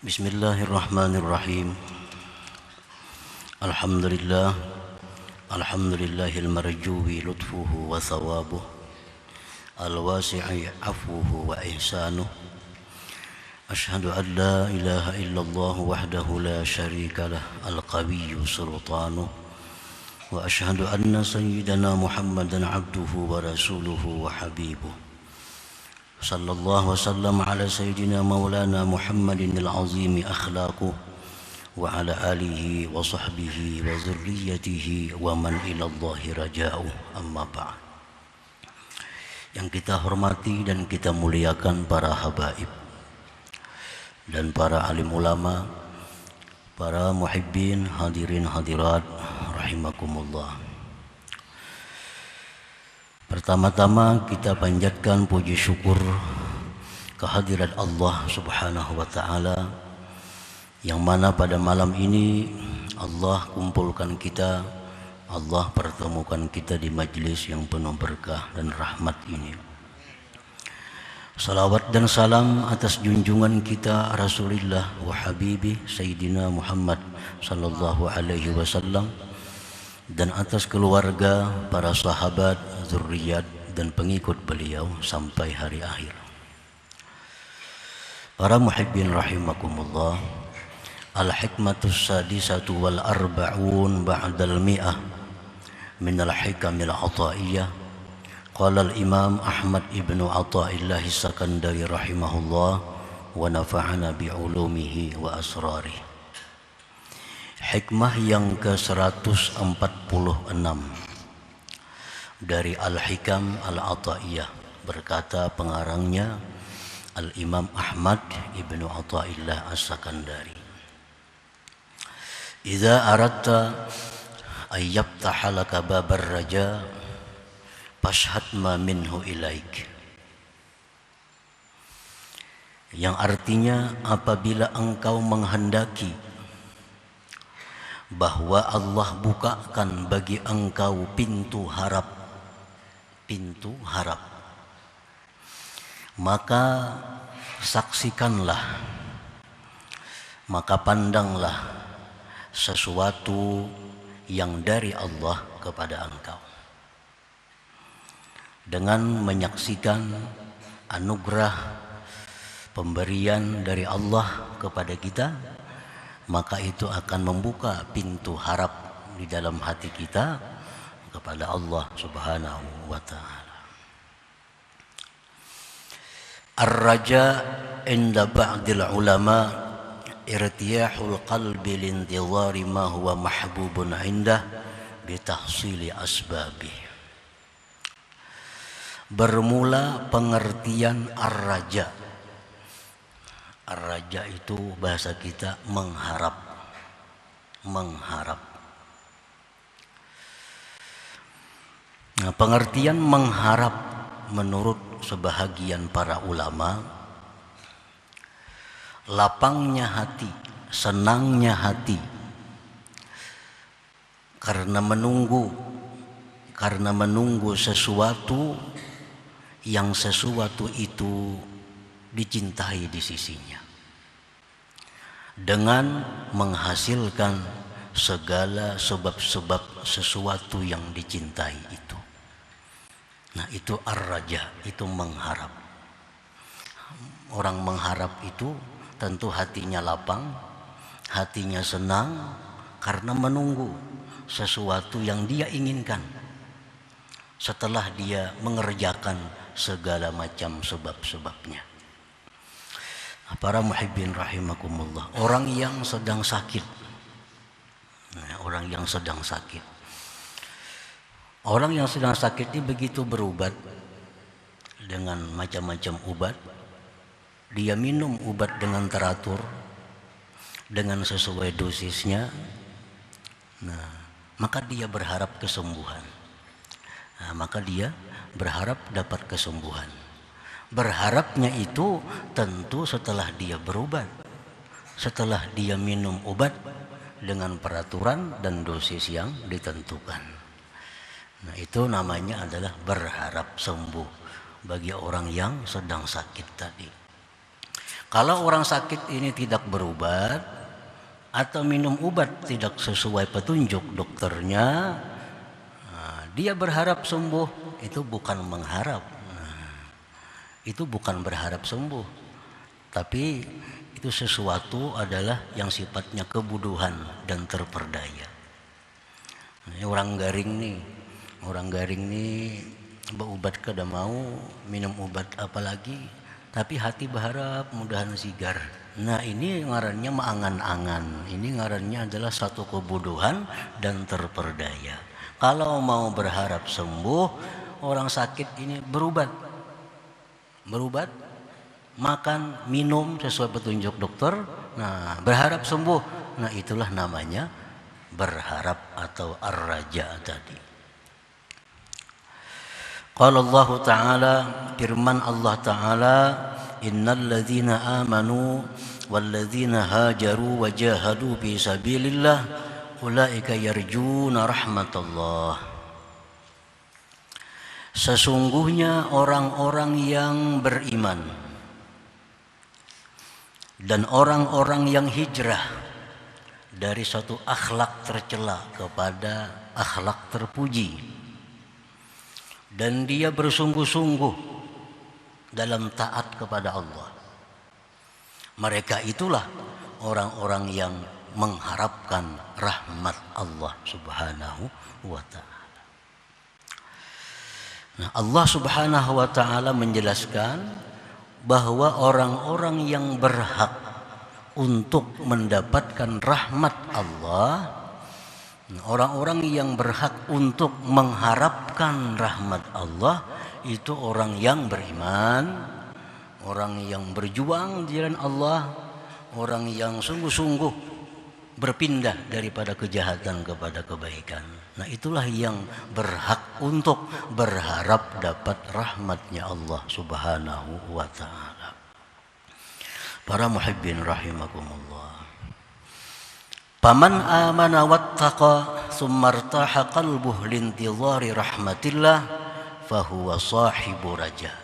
Bismillahirrahmanirrahim. Alhamdulillah. Alhamdulillahil marjuwi lutfuhu wa thawabuh, al-wasi'i afuhu wa ihsanuh. Ashhadu an la ilaha illallah wahdahu la syarika lah, al-qawiyyu sultanuh. Wa ashhadu anna sayyidana Muhammadan abduhu wa rasuluhu wa habibuh. Sallallahu wasallam ala sayyidina maulana Muhammadin al-azimi akhlaquh wa ala alihi wa sahbihi wa zurriyatihi wa man ilallahi raja'uh, amma ba'd. Yang kita hormati dan kita muliakan para habaib dan para alim ulama, para muhibbin, hadirin hadirat rahimakumullah. Pertama-tama kita panjatkan puji syukur kehadirat Allah Subhanahu wa ta'ala, yang mana pada malam ini Allah kumpulkan kita, Allah pertemukan kita di majlis yang penuh berkah dan rahmat ini. Salawat dan salam atas junjungan kita Rasulullah wa Habibi Sayyidina Muhammad sallallahu alaihi wasallam, dan atas keluarga, para sahabat, zurriyat dan pengikut beliau sampai hari akhir. Para muhibbin rahimakumullah, al-hikmatus sadisatu wal arba'un ba'dal mi'ah min al-hikamil ataiyah. Qala al-imam Ahmad ibnu Athaillah as-Sakandari rahimahullah wa nafa'ana bi'ulumihi wa asrarih. Hikmah yang ke-146 dari Al-Hikam Al-Ataiyah, berkata pengarangnya Al-Imam Ahmad ibnu Athaillah as-Sakandari. Idza aradta ayyaftaha laka babar raja fashhad ma minhu ilaik. Yang artinya, apabila engkau menghendaki bahwa Allah bukakan bagi engkau pintu harap, maka saksikanlah, maka pandanglah sesuatu yang dari Allah kepada engkau. Dengan menyaksikan anugerah pemberian dari Allah kepada kita, maka itu akan membuka pintu harap di dalam hati kita kepada Allah Subhanahu wa ta'ala. Ar-raja inda ba'dil ulama irtiyahul qalbi lintidhari ma huwa mahbubun indah bitahsili asbabih. Bermula pengertian ar-raja. Ar-raja itu bahasa kita mengharap. Nah, pengertian mengharap menurut sebahagian para ulama, lapangnya hati, senangnya hati karena menunggu sesuatu yang sesuatu itu dicintai di sisinya, dengan menghasilkan segala sebab-sebab sesuatu yang dicintai itu. Nah, itu ar-raja, itu mengharap. Orang mengharap itu tentu hatinya lapang, hatinya senang karena menunggu sesuatu yang dia inginkan setelah dia mengerjakan segala macam sebab-sebabnya. Para muhibbin rahimakumullah, orang yang sedang sakit, orang yang sedang sakit ini begitu berobat dengan macam-macam obat, dia minum obat dengan teratur, dengan sesuai dosisnya, maka dia berharap kesembuhan. Maka dia berharap dapat kesembuhan. Berharapnya itu tentu setelah dia berobat, setelah dia minum obat dengan peraturan dan dosis yang ditentukan. Nah, itu namanya adalah berharap sembuh bagi orang yang sedang sakit tadi. Kalau orang sakit ini tidak berobat atau minum obat tidak sesuai petunjuk dokternya, dia berharap sembuh, itu bukan mengharap. Itu bukan berharap sembuh, tapi itu sesuatu adalah yang sifatnya kebodohan dan terperdaya. Ini orang garing nih berobat kada mau, minum obat apalagi, tapi hati berharap mudahan sigar. Nah ini ngarannya angan-angan, ini ngarannya adalah satu kebodohan dan terperdaya. Kalau mau berharap sembuh, orang sakit ini berobat, makan, minum sesuai petunjuk dokter, nah berharap sembuh. Nah itulah namanya berharap atau ar-raja tadi. Qala Allah Ta'ala, firman Allah Ta'ala, innal ladzina amanu wal ladzina hajaru wa jahadu fi sabilillah ulaika yarjuna rahmatullah. Sesungguhnya orang-orang yang beriman dan orang-orang yang hijrah dari suatu akhlak tercela kepada akhlak terpuji, dan dia bersungguh-sungguh dalam taat kepada Allah, mereka itulah orang-orang yang mengharapkan rahmat Allah Subhanahu wa Ta'ala. Nah, Allah Subhanahu wa Ta'ala menjelaskan bahwa orang-orang yang berhak untuk mendapatkan rahmat Allah, orang-orang yang berhak untuk mengharapkan rahmat Allah, itu orang yang beriman, orang yang berjuang di jalan Allah, orang yang sungguh-sungguh berpindah daripada kejahatan kepada kebaikan. Nah itulah yang berhak untuk berharap dapat rahmatnya Allah Subhanahu wa Ta'ala. Para muhibbin rahimakumullah. Paman amana wattaqa summa irtaha qalbuhu lintidhari rahmatillah fahuwa sahibu raja.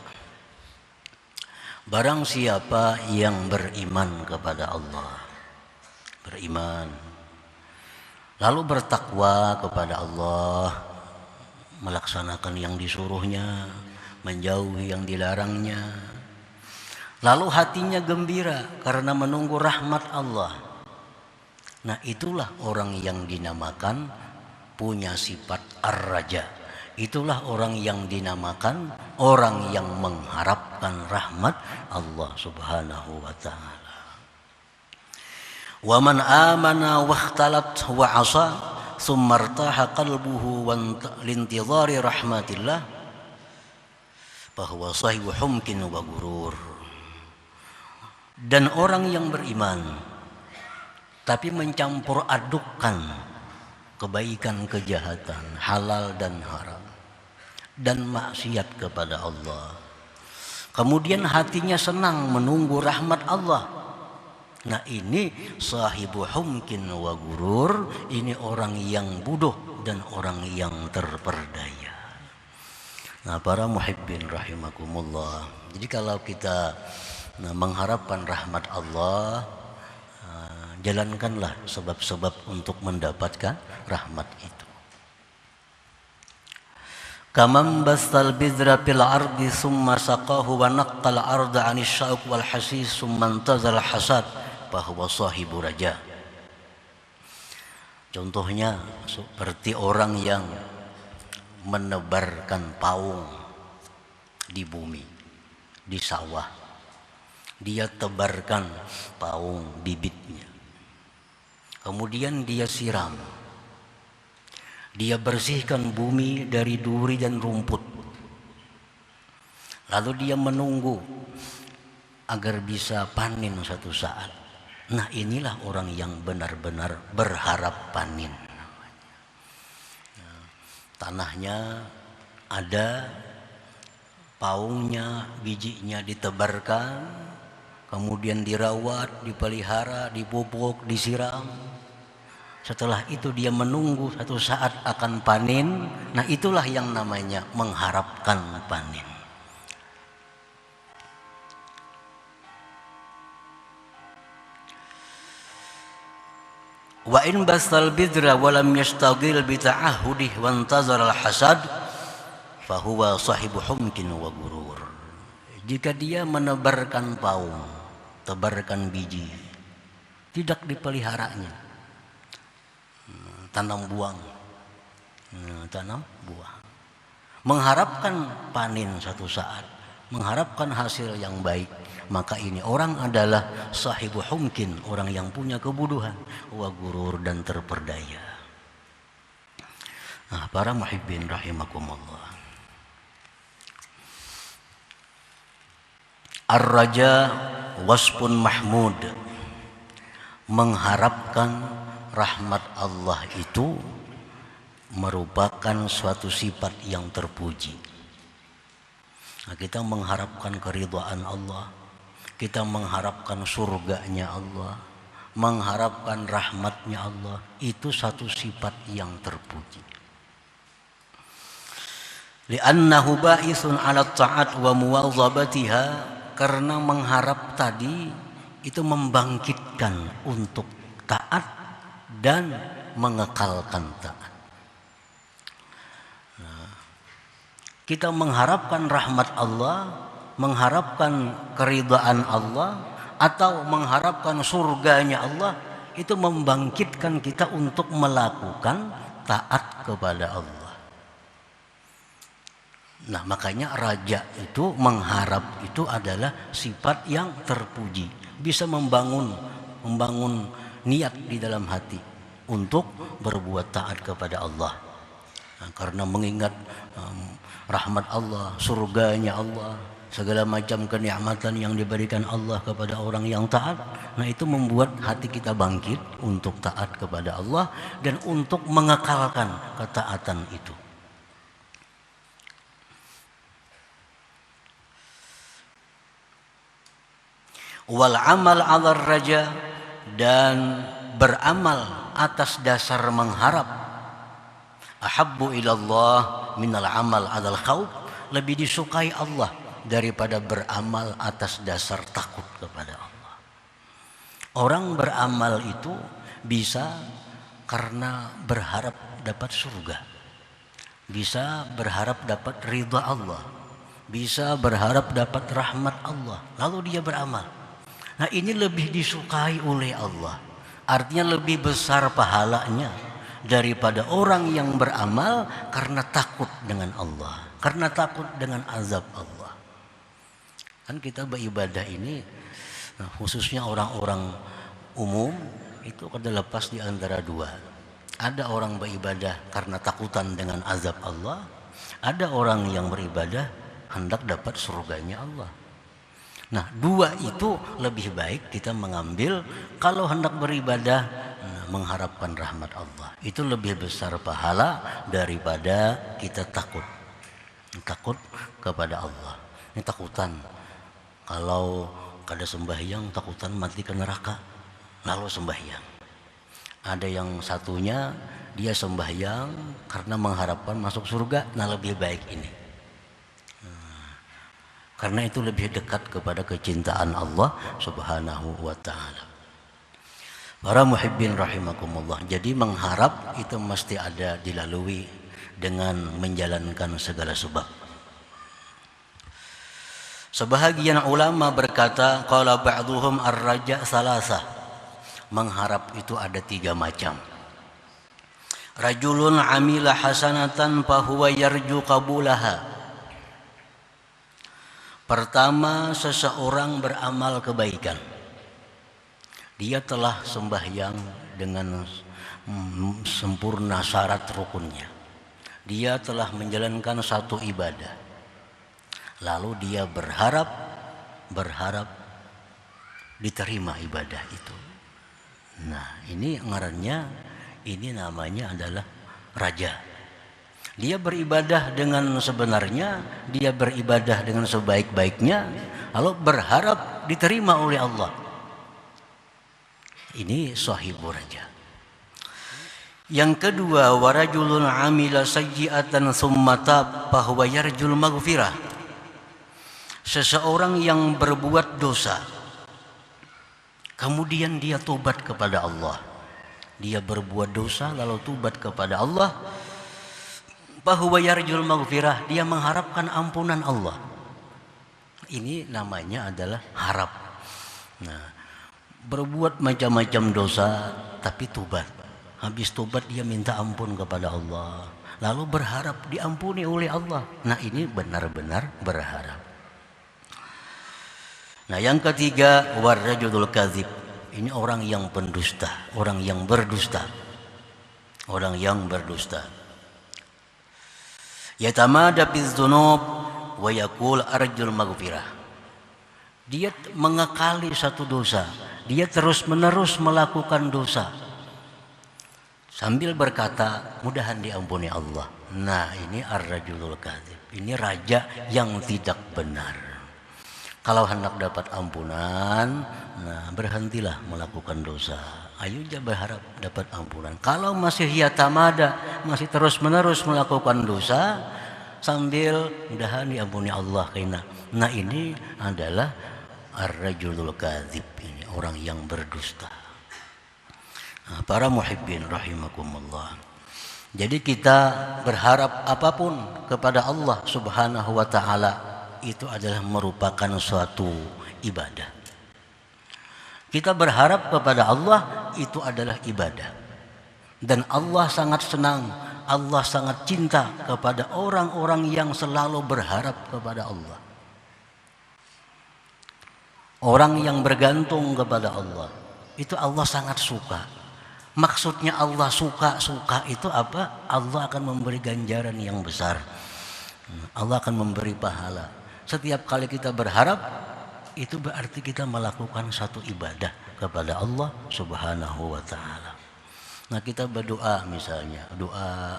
Barang siapa yang beriman kepada Allah, beriman lalu bertakwa kepada Allah, melaksanakan yang disuruhnya, menjauhi yang dilarangnya, lalu hatinya gembira karena menunggu rahmat Allah. Nah itulah orang yang dinamakan punya sifat ar-raja. Itulah orang yang dinamakan orang yang mengharapkan rahmat Allah Subhanahu wa Ta'ala. Wa man amana wa ikhtalat wa asa summa irtaha qalbuhu lintidhari rahmatillah bahwa sahibu humkin wa gurur. Dan orang yang beriman tapi mencampur adukkan kebaikan kejahatan, halal dan haram, dan maksiat kepada Allah, kemudian hatinya senang menunggu rahmat Allah. Nah ini sahibu humkin wa gurur, ini orang yang bodoh dan orang yang terperdaya. Nah para muhibbin rahimakumullah, jadi kalau kita mengharapkan rahmat Allah, jalankanlah sebab-sebab untuk mendapatkan rahmat itu. Kamam bastal bidra fil ardi summa saqahu wa naqqal arda 'anil syauq wal hasis summa intazal hasad bahwa sahibu raja. Contohnya seperti orang yang menebarkan paung di bumi, di sawah. Dia tebarkan paung bibitnya, kemudian dia siram, dia bersihkan bumi dari duri dan rumput, lalu dia menunggu agar bisa panen suatu saat. Nah inilah orang yang benar-benar berharap panen. Tanahnya ada, paungnya, bijinya ditebarkan, kemudian dirawat, dipelihara, dipupuk, disiram. Setelah itu dia menunggu satu saat akan panen. Nah itulah yang namanya mengharapkan panen. Wa in basal bidra wa lam yastaghil bi ta'ahudih wa intazara al-hasad fa huwa sahibu humkin wa gurur. Jika dia menebarkan paung, tebarkan biji, tidak dipeliharanya, tanam buang, mengharapkan panen satu saat, mengharapkan hasil yang baik, maka ini orang adalah sahibu humkin, orang yang punya kebodohan, wa gurur, dan terperdaya. Nah, para muhibbin rahimakumullah, ar-raja wasfun mahmud, mengharapkan rahmat Allah itu merupakan suatu sifat yang terpuji. Nah, kita mengharapkan keridhaan Allah, kita mengharapkan surganya Allah, mengharapkan rahmatnya Allah, itu satu sifat yang terpuji. Li'annahu ba'isun 'ala ta'at wa muwazabatiha, karena mengharap tadi itu membangkitkan untuk taat dan mengekalkan taat. Nah, kita mengharapkan rahmat Allah, mengharapkan keridhaan Allah, atau mengharapkan surganya Allah, itu membangkitkan kita untuk melakukan taat kepada Allah. Nah, makanya raja itu mengharap itu adalah sifat yang terpuji, bisa membangun niat di dalam hati untuk berbuat taat kepada Allah. Nah, karena mengingat rahmat Allah, surganya Allah, segala macam kenikmatan yang diberikan Allah kepada orang yang taat, nah itu membuat hati kita bangkit untuk taat kepada Allah dan untuk mengekalkan ketaatan itu. Wal amal 'ala raja, dan beramal atas dasar mengharap, ahabbu ilallah minal amal 'alal khauf, lebih disukai Allah daripada beramal atas dasar takut kepada Allah. Orang beramal itu bisa karena berharap dapat surga, bisa berharap dapat ridha Allah, bisa berharap dapat rahmat Allah, lalu dia beramal. Nah, ini lebih disukai oleh Allah, artinya lebih besar pahalanya daripada orang yang beramal karena takut dengan Allah, karena takut dengan azab Allah. Kan kita beribadah ini, nah, khususnya orang-orang umum itu kada lepas di antara dua. Ada orang beribadah karena takutan dengan azab Allah, ada orang yang beribadah hendak dapat surganya Allah. Nah, dua itu lebih baik kita mengambil kalau hendak beribadah mengharapkan rahmat Allah. Itu lebih besar pahala daripada kita takut kepada Allah. Ini takutan. Kalau kada sembahyang takutan mati ke neraka, lalu sembahyang. Ada yang satunya dia sembahyang karena mengharapkan masuk surga, nah lebih baik ini. Karena itu lebih dekat kepada kecintaan Allah Subhanahu wa ta'ala. Para muhibbin rahimakumullah, jadi mengharap itu mesti ada dilalui dengan menjalankan segala sebab. Sebahagian ulama berkata, qala ba'duhum ar-raja salasah, mengharap itu ada 3 macam. Rajulun amila hasanatan fahuwa yarju qabulaha. Pertama, seseorang beramal kebaikan. Dia telah sembahyang dengan sempurna syarat rukunnya. Dia telah menjalankan satu ibadah. Lalu dia berharap diterima ibadah itu. Nah, ini ngarannya, ini namanya adalah raja. Dia beribadah dengan sebenarnya, dia beribadah dengan sebaik-baiknya, lalu berharap diterima oleh Allah. Ini sahibu raja. Yang kedua, warajulun amila sayyi'atan tsumma tab fa huwa yarjul maghfirah. Seseorang yang berbuat dosa, kemudian dia tobat kepada Allah, dia berbuat dosa lalu tobat kepada Allah, fahuwa yarjul maghfirah, dia mengharapkan ampunan Allah. Ini namanya adalah harap. Nah, berbuat macam-macam dosa tapi tobat. Habis tobat dia minta ampun kepada Allah, lalu berharap diampuni oleh Allah. Nah, ini benar-benar berharap. Nah, yang ketiga, warrajulul kadzib. Ini orang yang pendusta, orang yang berdusta. Orang yang berdusta. Yatamada bidzunub wa yaqul arjul maghfirah. Dia mengekali satu dosa, dia terus-menerus melakukan dosa sambil berkata mudahan diampuni Allah. Nah, ini ar-rajulul kadzib. Ini raja yang tidak benar. Kalau hendak dapat ampunan, nah berhentilah melakukan dosa. Ayo aja berharap dapat ampunan. Kalau masih yatamada, masih terus-menerus melakukan dosa sambil mudahan diampuni Allah kena. Nah, ini adalah ar-rajulul kadzib, ini orang yang berdusta. Nah, para muhibbin rahimakumullah. Jadi kita berharap apapun kepada Allah Subhanahu wa taala itu adalah merupakan suatu ibadah. Kita berharap kepada Allah itu adalah ibadah. Dan Allah sangat senang, Allah sangat cinta kepada orang-orang yang selalu berharap kepada Allah. Orang yang bergantung kepada Allah, itu Allah sangat suka. Maksudnya Allah suka itu apa? Allah akan memberi ganjaran yang besar. Allah akan memberi pahala. Setiap kali kita berharap, itu berarti kita melakukan satu ibadah kepada Allah Subhanahu wa taala. Nah, kita berdoa misalnya, doa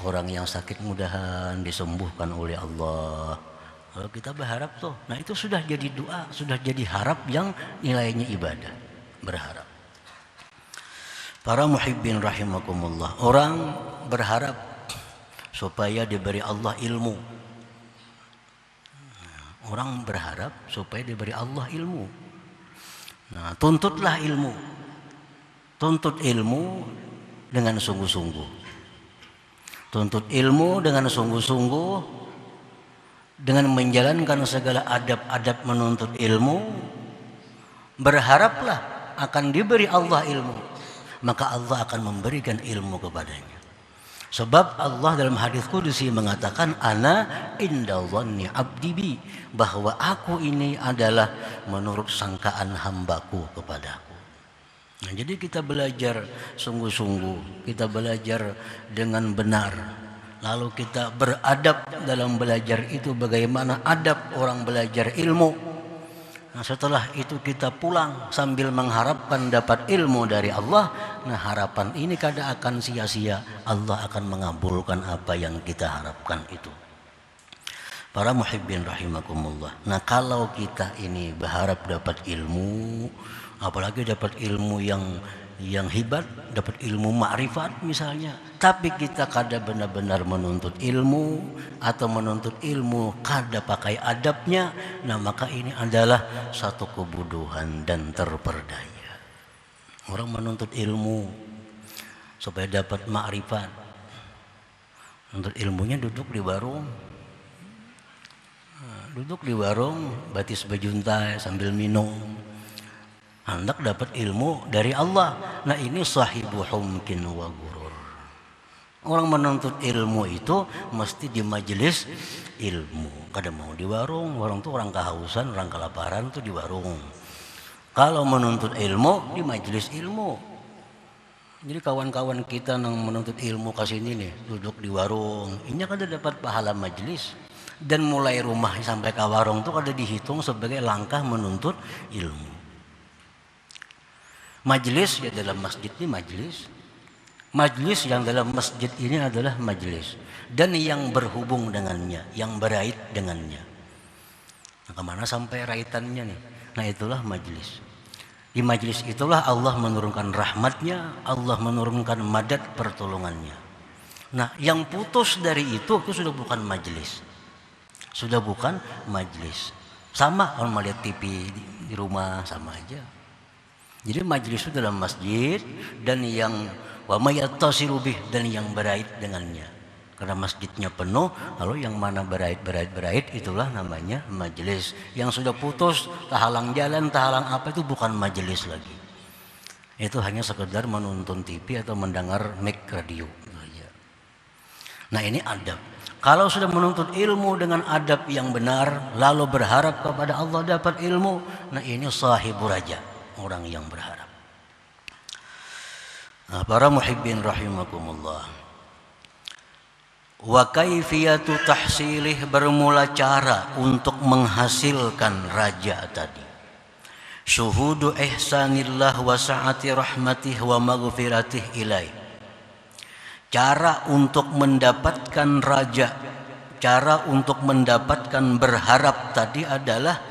orang yang sakit mudahan disembuhkan oleh Allah. Kalau kita berharap tuh, nah itu sudah jadi doa, sudah jadi harap yang nilainya ibadah, berharap. Para muhibbin rahimakumullah, orang berharap supaya diberi Allah ilmu. Orang berharap supaya diberi Allah ilmu. Nah, tuntutlah ilmu. Tuntut ilmu dengan sungguh-sungguh. Tuntut ilmu dengan sungguh-sungguh, dengan menjalankan segala adab-adab menuntut ilmu. Berharaplah akan diberi Allah ilmu, maka Allah akan memberikan ilmu kepadanya. Sebab Allah dalam hadis qudsi mengatakan ana inda dhanni abdi bi, bahwa aku ini adalah menurut sangkaan hambaku kepadaku. Nah, jadi kita belajar sungguh-sungguh, kita belajar dengan benar, lalu kita beradab dalam belajar itu bagaimana adab orang belajar ilmu. Nah, setelah itu kita pulang sambil mengharapkan dapat ilmu dari Allah. Nah, harapan ini kadang akan sia-sia. Allah akan mengabulkan apa yang kita harapkan itu. Para muhibbin rahimakumullah. Nah, kalau kita ini berharap dapat ilmu, apalagi dapat ilmu yang hebat, dapat ilmu ma'rifat misalnya, tapi kita kada benar-benar menuntut ilmu atau menuntut ilmu kada pakai adabnya, nah maka ini adalah satu kebodohan dan terperdaya. Orang menuntut ilmu supaya dapat ma'rifat, menuntut ilmunya duduk di warung, batis bejuntai sambil minum, hendak dapat ilmu dari Allah. Nah, ini sahibu humkin wa gurur. Orang menuntut ilmu itu mesti di majelis ilmu. Kadang mau di warung tuh orang kehausan, orang kelaparan tuh di warung. Kalau menuntut ilmu di majelis ilmu. Jadi kawan-kawan kita yang menuntut ilmu kesini nih, duduk di warung, ini kan dapat pahala majelis. Dan mulai rumah sampai ke warung tuh kada dihitung sebagai langkah menuntut ilmu. Majelis ya dalam masjid ini majelis. Majelis yang dalam masjid ini adalah majelis. Dan yang berhubung dengannya, yang berait dengannya. Nah, kemana sampai raitannya nih? Nah, itulah majelis. Di majelis itulah Allah menurunkan rahmatnya, Allah menurunkan madad pertolongannya. Nah, yang putus dari itu sudah bukan majelis. Sudah bukan majelis. Sama kalau melihat TV di rumah sama aja. Jadi majelis itu dalam masjid dan yang wa may yattasilu bih dan yang berait dengannya. Karena masjidnya penuh, lalu yang mana berait itulah namanya majelis. Yang sudah putus, tahalang jalan, tahalang apa itu bukan majelis lagi. Itu hanya sekedar menonton TV atau mendengar mic radio. Nah ini adab. Kalau sudah menuntut ilmu dengan adab yang benar, lalu berharap kepada Allah dapat ilmu, nah ini sahibur raja, orang yang berharap. Nah, para muhibbin rahimakumullah. Wa kaifiyatu tahsilih, bermula cara untuk menghasilkan raja tadi. Syuhudu ihsanillah wa sa'ati rahmatih wa maghfiratih ilaih. Cara untuk mendapatkan raja, cara untuk mendapatkan berharap tadi adalah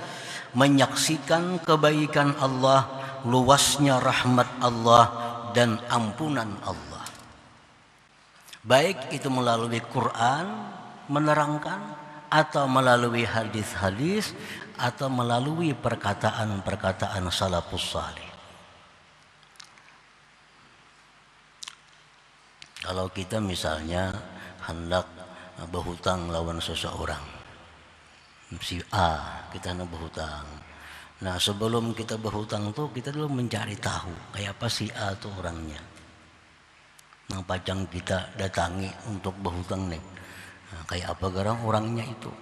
menyaksikan kebaikan Allah, luasnya rahmat Allah dan ampunan Allah. Baik itu melalui Quran menerangkan, atau melalui hadis-hadis, atau melalui perkataan-perkataan salafus salih. Kalau kita misalnya hendak berhutang lawan seseorang, si A, kita hendak berhutang. Nah sebelum kita berhutang tuh kita dulu mencari tahu kayak apa si A tuh orangnya. Nah pajang kita datangi untuk berhutang nih, nah, kayak apa garang orangnya itu.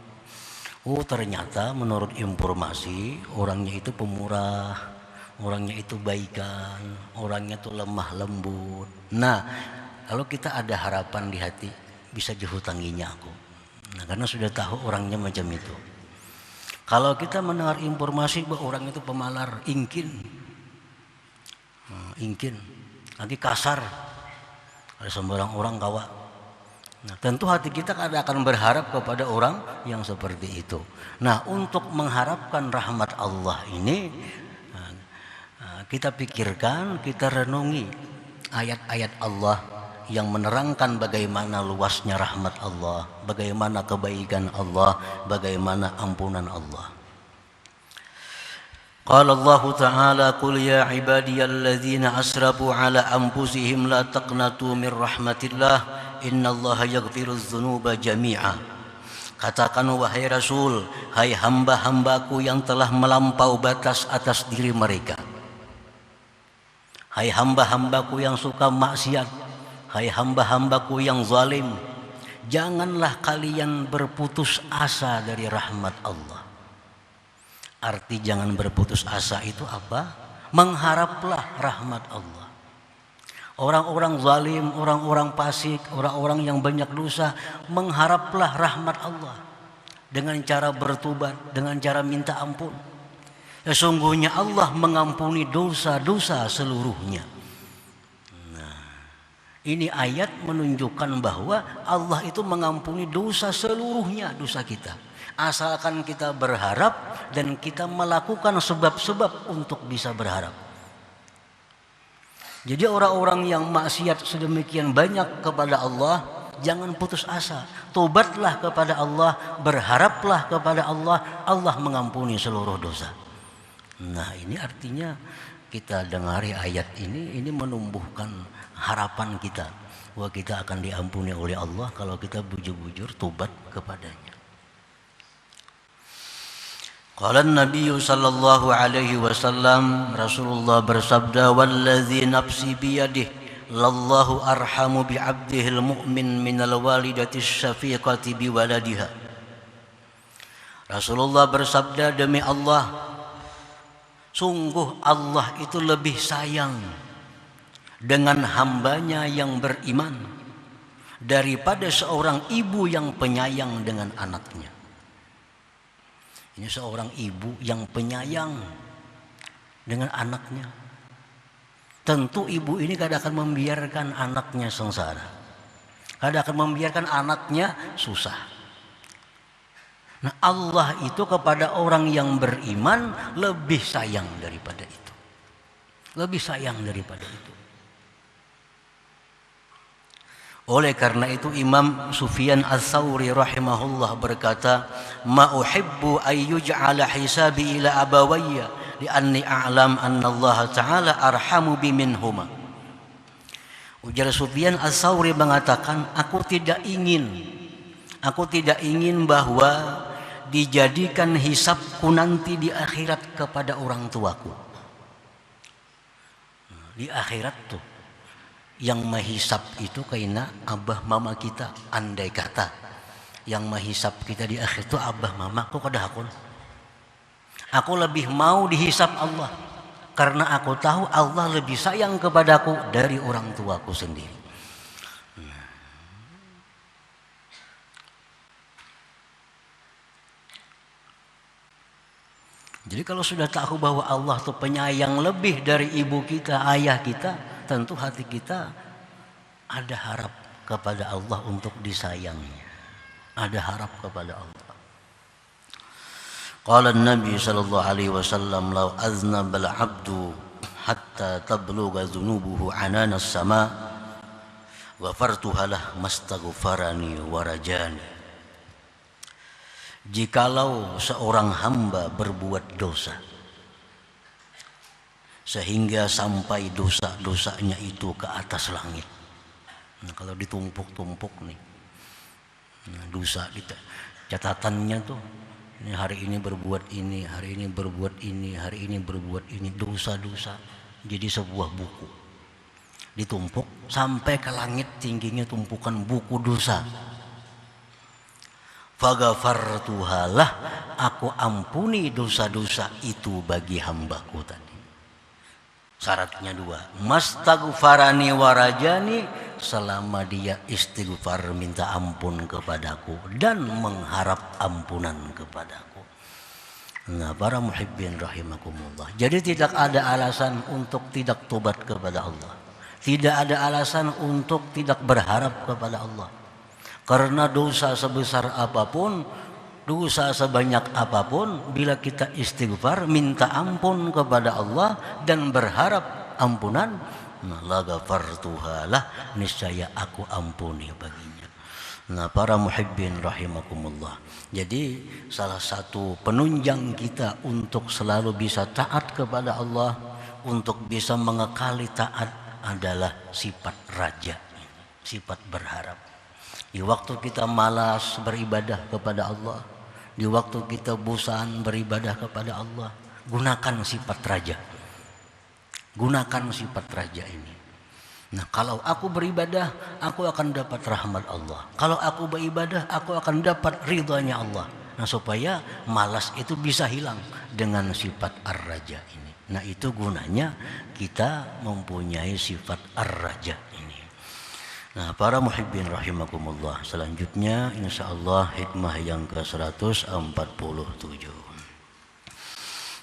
Oh ternyata menurut informasi orangnya itu pemurah, orangnya itu baikan, orangnya tuh lemah lembut. Nah kalau kita ada harapan di hati, bisa dihutanginya aku. Nah, karena sudah tahu orangnya macam itu. Kalau kita mendengar informasi bahwa orang itu pemalar, ingkin, lagi kasar, ada sembarang orang kawa. Nah, tentu hati kita akan berharap kepada orang yang seperti itu. Nah, untuk mengharapkan rahmat Allah ini, kita pikirkan, kita renungi ayat-ayat Allah yang menerangkan bagaimana luasnya rahmat Allah, bagaimana kebaikan Allah, bagaimana ampunan Allah. Qala Allah Ta'ala, qul ya ibadiyalladzina asrafu ala anfusihim la taqnatu min rahmatillah innallaha yaghfirudz dzunuba jami'a. Katakan wahai Rasul, hai hamba-hambaku yang telah melampau batas atas diri mereka. Hai hamba-hambaku yang suka maksiat, hai hamba-hambaku yang zalim, janganlah kalian berputus asa dari rahmat Allah. Arti jangan berputus asa itu apa? Mengharaplah rahmat Allah. Orang-orang zalim, orang-orang fasik, orang-orang yang banyak dosa, mengharaplah rahmat Allah dengan cara bertobat, dengan cara minta ampun. Sesungguhnya Allah mengampuni dosa-dosa seluruhnya. Ini ayat menunjukkan bahwa Allah itu mengampuni dosa seluruhnya, dosa kita. Asalkan kita berharap dan kita melakukan sebab-sebab untuk bisa berharap. Jadi orang-orang yang maksiat sedemikian banyak kepada Allah, jangan putus asa. Tobatlah kepada Allah, berharaplah kepada Allah, Allah mengampuni seluruh dosa. Nah ini artinya kita dengari ayat ini menumbuhkan harapan kita bahwa kita akan diampuni oleh Allah kalau kita bujur-bujur tobat kepadanya. Qala Nabi sallallahu alaihi wasallam, Rasulullah bersabda, wallazi nafsi biyadihi lallahu arhamu bi 'abdihil mu'min minal walidati syafiqati bi waladiha. Rasulullah bersabda, demi Allah, sungguh Allah itu lebih sayang dengan hambanya yang beriman daripada seorang ibu yang penyayang dengan anaknya. Ini seorang ibu yang penyayang dengan anaknya. Tentu ibu ini kadang akan membiarkan anaknya sengsara, kadang akan membiarkan anaknya susah. Nah Allah itu kepada orang yang beriman lebih sayang daripada itu, lebih sayang daripada itu. Oleh karena itu Imam Sufyan Ats-Tsauri rahimahullah berkata, ma uhibbu ay yuj'ala hisabi ila abawayya li'anni a'lam anna Allah Ta'ala arhamu bi minhuma. Ujar Sufyan Ats-Tsauri mengatakan, aku tidak ingin bahwa dijadikan hisabku nanti di akhirat kepada orang tuaku. Di akhirat tuh yang menghisab itu kaina abah mama kita. Andai kata yang menghisab kita di akhir itu abah mama, kok kada hakun. Aku lebih mau dihisab Allah, karena aku tahu Allah lebih sayang kepadaku dari orang tuaku sendiri. Jadi kalau sudah tahu bahwa Allah itu penyayang lebih dari ibu kita, ayah kita, tentu hati kita ada harap kepada Allah untuk disayangnya. Ada harap kepada Allah. Qala Nabi sallallahu alaihi wasallam, "Law aznaba al-'abdu hatta tablugha dhunubuhu 'anana as-sama' ghafartuha lah mastaghfarani wa rajani." Jikalau seorang hamba berbuat dosa sehingga sampai dosa-dosanya itu ke atas langit. Nah, kalau ditumpuk-tumpuk nih, dosa kita, catatannya tuh, ini hari ini berbuat ini, hari ini berbuat ini, hari ini berbuat ini, dosa-dosa jadi sebuah buku. Ditumpuk sampai ke langit tingginya tumpukan buku dosa. Faghafartuhalah, aku ampuni dosa-dosa itu bagi hambaku tadi. Syaratnya dua, mastaghfarani warajani, selama dia istighfar minta ampun kepadaku dan mengharap ampunan kepadaku. Nah, para muhibbin rahimakumullah, jadi tidak ada alasan untuk tidak tobat kepada Allah, tidak ada alasan untuk tidak berharap kepada Allah. Karena dosa sebesar apapun, dosa sebanyak apapun, bila kita istighfar, minta ampun kepada Allah dan berharap ampunan, la ghafartuhalah, niscaya aku ampuni baginya. Nah, para muhibbin rahimakumullah, jadi salah satu penunjang kita untuk selalu bisa taat kepada Allah, untuk bisa mengekali taat adalah sifat raja, sifat berharap. Di waktu kita malas beribadah kepada Allah, di waktu kita bosan beribadah kepada Allah, gunakan sifat raja. Gunakan sifat raja ini. Nah, kalau aku beribadah, aku akan dapat rahmat Allah. Kalau aku beribadah, aku akan dapat ridhanya Allah. Nah, supaya malas itu bisa hilang dengan sifat ar-raja ini. Nah, itu gunanya kita mempunyai sifat ar-raja ini. Nah, para muhibbin rahimakumullah, selanjutnya insyaallah hikmah yang ke-147.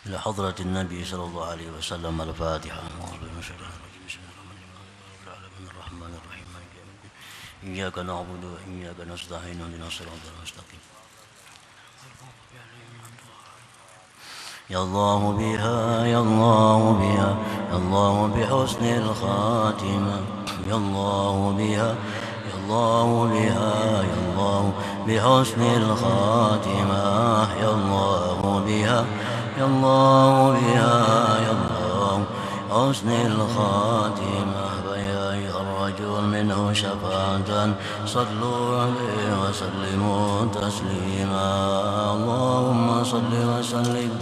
Ila hadratin Nabi sallallahu alaihi wasallam, al-Fatihah. Bismillahirrahmanirrahim. Iyyaka na'budu wa iyyaka nasta'in, ihdinas siratal mustaqim. Ya Allah biha, ya Allah biha, ya Allah bihusnil khatimah. Ya Allah biha, ya Allah biha, ya Allah bihusnil khatimah. Ya Allah biha, ya Allah biha, ya Allah bihusnil khatimah. Ya الرجل منه شفاعة صلوا عليه وسلموا تسليما. اللهم صل وسلم